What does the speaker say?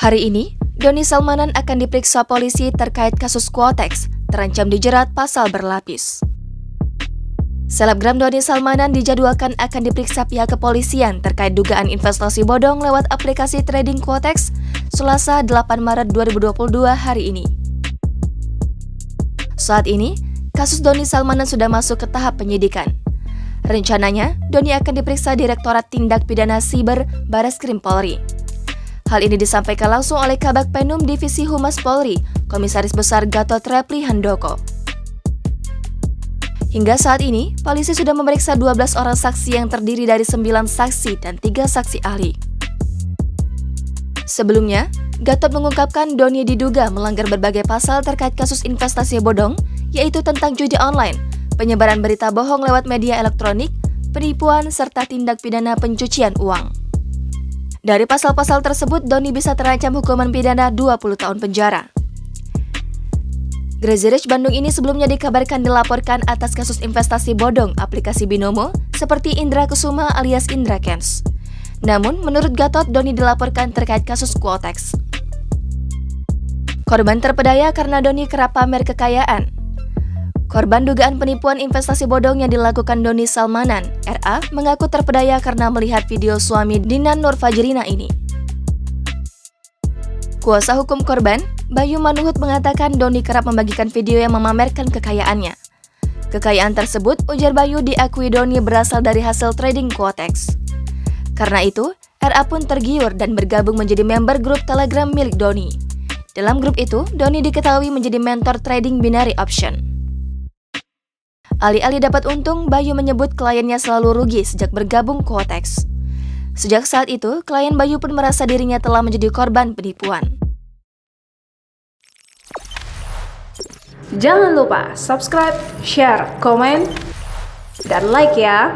Hari ini, Doni Salmanan akan diperiksa polisi terkait kasus Quotex, terancam dijerat pasal berlapis. Selebgram Doni Salmanan dijadwalkan akan diperiksa pihak kepolisian terkait dugaan investasi bodong lewat aplikasi trading Quotex, Selasa 8 Maret 2022 hari ini. Saat ini, kasus Doni Salmanan sudah masuk ke tahap penyidikan. Rencananya, Doni akan diperiksa Direktorat Tindak Pidana Siber Bareskrim Polri. Hal ini disampaikan langsung oleh Kabag Penum Divisi Humas Polri, Komisaris Besar Gatot Repli Handoko. Hingga saat ini, polisi sudah memeriksa 12 orang saksi yang terdiri dari 9 saksi dan 3 saksi ahli. Sebelumnya, Gatot mengungkapkan Doni diduga melanggar berbagai pasal terkait kasus investasi bodong, yaitu tentang judi online, penyebaran berita bohong lewat media elektronik, penipuan, serta tindak pidana pencucian uang. Dari pasal-pasal tersebut, Doni bisa terancam hukuman pidana 20 tahun penjara. Crazy Rich Bandung ini sebelumnya dikabarkan dilaporkan atas kasus investasi bodong aplikasi Binomo seperti Indra Kusuma alias Indra Kents. Namun, menurut Gatot, Doni dilaporkan terkait kasus Quotex. Korban terpedaya karena Doni kerap pamer kekayaan. Korban dugaan penipuan investasi bodong yang dilakukan Doni Salmanan, RA, mengaku terpedaya karena melihat video suami Dinan Nurfajrina ini. Kuasa hukum korban, Bayu Manuhut mengatakan Doni kerap membagikan video yang memamerkan kekayaannya. Kekayaan tersebut, ujar Bayu, diakui Doni berasal dari hasil trading Quotex. Karena itu, RA pun tergiur dan bergabung menjadi member grup Telegram milik Doni. Dalam grup itu, Doni diketahui menjadi mentor trading binary option. Alih-alih dapat untung, Bayu menyebut kliennya selalu rugi sejak bergabung Quotex. Sejak saat itu, klien Bayu pun merasa dirinya telah menjadi korban penipuan. Jangan lupa subscribe, share, komen, dan like ya!